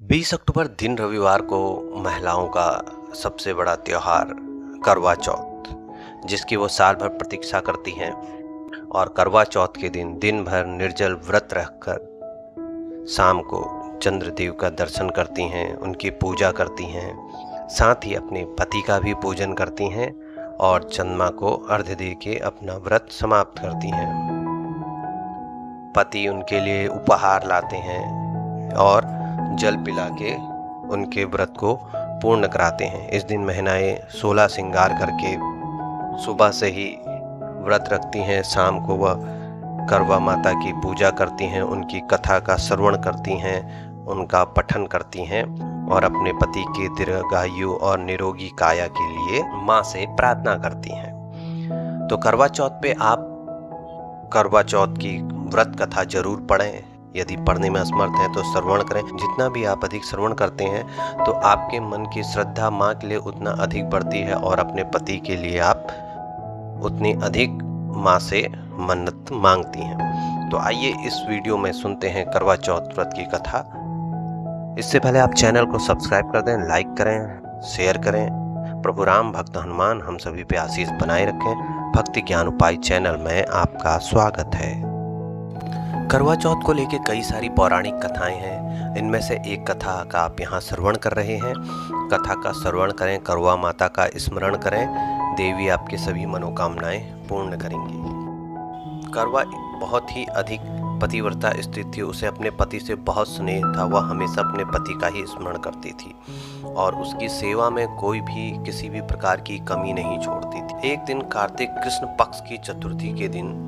20 अक्टूबर दिन रविवार को महिलाओं का सबसे बड़ा त्योहार करवा चौथ, जिसकी वो साल भर प्रतीक्षा करती हैं। और करवा चौथ के दिन दिन भर निर्जल व्रत रखकर शाम को चंद्रदेव का दर्शन करती हैं, उनकी पूजा करती हैं, साथ ही अपने पति का भी पूजन करती हैं और चंद्रमा को अर्घ्य दे के अपना व्रत समाप्त करती हैं। पति उनके लिए उपहार लाते हैं और जल पिला के उनके व्रत को पूर्ण कराते हैं। इस दिन महिलाएं 16 श्रृंगार करके सुबह से ही व्रत रखती हैं। शाम को वह करवा माता की पूजा करती हैं, उनकी कथा का श्रवण करती हैं, उनका पठन करती हैं और अपने पति के दीर्घायु और निरोगी काया के लिए माँ से प्रार्थना करती हैं। तो करवा चौथ पे आप करवा चौथ की व्रत कथा जरूर पढ़ें। यदि पढ़ने में असमर्थ हैं तो श्रवण करें। जितना भी आप अधिक श्रवण करते हैं तो आपके मन की श्रद्धा माँ के लिए उतना अधिक बढ़ती है और अपने पति के लिए आप उतनी अधिक माँ से मन्नत मांगती हैं। तो आइए इस वीडियो में सुनते हैं करवा चौथ व्रत की कथा। इससे पहले आप चैनल को सब्सक्राइब कर दें, लाइक करें, शेयर करें। प्रभु राम भक्त हनुमान हम सभी पे आशीष बनाए रखें। भक्ति ज्ञान उपाय चैनल में आपका स्वागत है। करवा चौथ को लेके कई सारी पौराणिक कथाएं हैं। इनमें से एक कथा का आप यहाँ श्रवण कर रहे हैं। कथा का श्रवण करें, करवा माता का स्मरण करें, देवी आपकी सभी मनोकामनाएं पूर्ण करेंगी। करवा बहुत ही अधिक पतिव्रता स्त्री थी। उसे अपने पति से बहुत स्नेह था। वह हमेशा अपने पति का ही स्मरण करती थी और उसकी सेवा में कोई भी किसी भी प्रकार की कमी नहीं छोड़ती थी। एक दिन कार्तिक कृष्ण पक्ष की चतुर्थी के दिन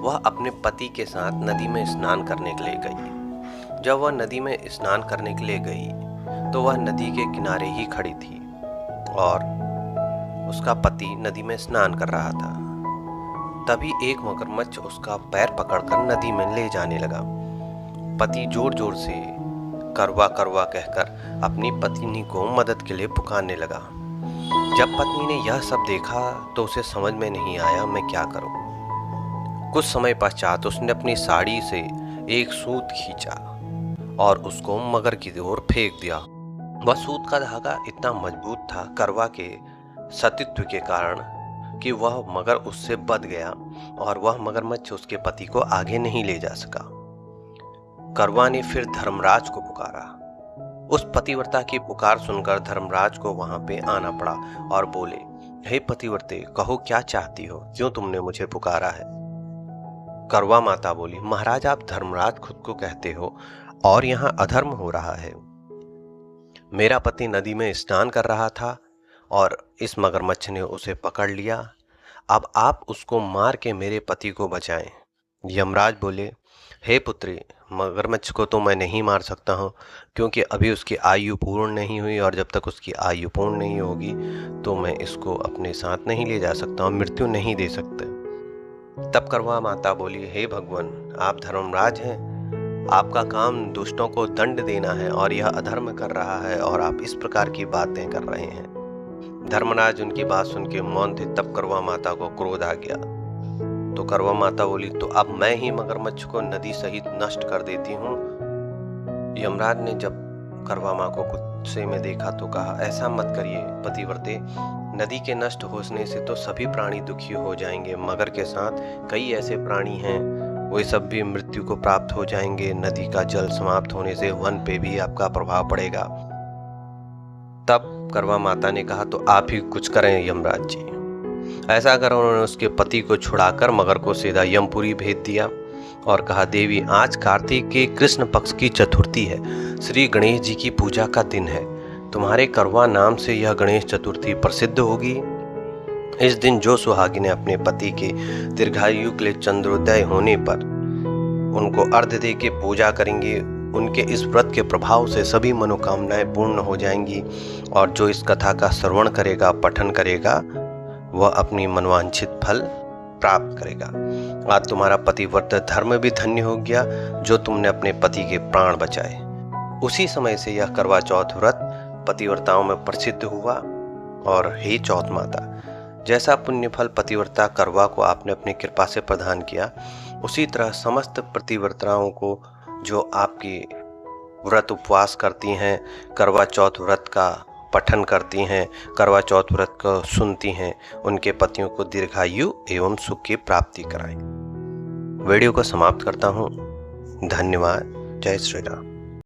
वह अपने पति के साथ नदी में स्नान करने के लिए गई। जब वह नदी में स्नान करने के लिए गई तो वह नदी के किनारे ही खड़ी थी और उसका पति नदी में स्नान कर रहा था। तभी एक मगरमच्छ उसका पैर पकड़कर नदी में ले जाने लगा। पति जोर जोर से करवा करवा कहकर अपनी पत्नी को मदद के लिए पुकारने लगा। जब पत्नी ने यह सब देखा तो उसे समझ में नहीं आया मैं क्या करूं। कुछ समय पश्चात उसने अपनी साड़ी से एक सूत खींचा और उसको मगर की ओर फेंक दिया। वह सूत का धागा इतना मजबूत था करवा के सतीत्व के कारण कि वह मगर उससे बंध गया और वह मगरमच्छ उसके पति को आगे नहीं ले जा सका। करवा ने फिर धर्मराज को पुकारा। उस पतिव्रता की पुकार सुनकर धर्मराज को वहां पे आना पड़ा और बोले, हे पतिव्रते, कहो क्या चाहती हो, क्यों तुमने मुझे पुकारा है। करवा माता बोली, महाराज आप धर्मराज खुद को कहते हो और यहाँ अधर्म हो रहा है। मेरा पति नदी में स्नान कर रहा था और इस मगरमच्छ ने उसे पकड़ लिया। अब आप उसको मार के मेरे पति को बचाएं। यमराज बोले, हे पुत्री, मगरमच्छ को तो मैं नहीं मार सकता हूँ क्योंकि अभी उसकी आयु पूर्ण नहीं हुई और जब तक उसकी आयु पूर्ण नहीं होगी तो मैं इसको अपने साथ नहीं ले जा सकता हूँ, मृत्यु नहीं दे सकते। तब करवा माता बोली, हे भगवान, आप धर्मराज हैं, आपका काम दुष्टों को दंड देना है और यह अधर्म कर रहा है और आप इस प्रकार की बातें कर रहे हैं। धर्मराज उनकी बात सुन के मौन थे। तब करवा माता को क्रोध आ गया तो करवा माता बोली, तो अब मैं ही मगरमच्छ को नदी सहित नष्ट कर देती हूँ। यमराज ने जब करवा माँ को गुस्से में देखा तो कहा, ऐसा मत करिए पतिव्रते, नदी के नष्ट होने से तो सभी प्राणी दुखी हो जाएंगे। मगर के साथ कई ऐसे प्राणी हैं, वे सब भी मृत्यु को प्राप्त हो जाएंगे। नदी का जल समाप्त होने से वन पे भी आपका प्रभाव पड़ेगा। तब करवा माता ने कहा, तो आप ही कुछ करें यमराज जी। ऐसा कर उन्होंने उसके पति को छुड़ाकर मगर को सीधा यमपुरी भेज दिया और कहा, देवी, आज कार्तिक के कृष्ण पक्ष की चतुर्थी है, श्री गणेश जी की पूजा का दिन है। तुम्हारे करवा नाम से यह गणेश चतुर्थी प्रसिद्ध होगी। इस दिन जो सुहागिनें अपने पति के दीर्घायु के लिए चंद्रोदय होने पर उनको अर्घ्य दे के पूजा करेंगी, उनके इस व्रत के प्रभाव से सभी मनोकामनाएं पूर्ण हो जाएंगी और जो इस कथा का श्रवण करेगा, पठन करेगा, वह अपनी मनवांछित फल प्राप्त करेगा। आज तुम्हारा पतिव्रत धर्म भी धन्य हो गया जो तुमने अपने पति के प्राण बचाए। उसी समय से यह करवा चौथ व्रत पतिव्रताओं में प्रसिद्ध हुआ। और हे चौथ माता, जैसा पुण्य फल पतिव्रता करवा को आपने अपनी कृपा से प्रदान किया, उसी तरह समस्त पतिव्रताओं को जो आपकी व्रत उपवास करती हैं, करवा चौथ व्रत का पठन करती हैं, करवा चौथ व्रत को सुनती हैं, उनके पतियों को दीर्घायु एवं सुख की प्राप्ति कराएं। वीडियो को समाप्त करता हूँ। धन्यवाद। जय श्री राम।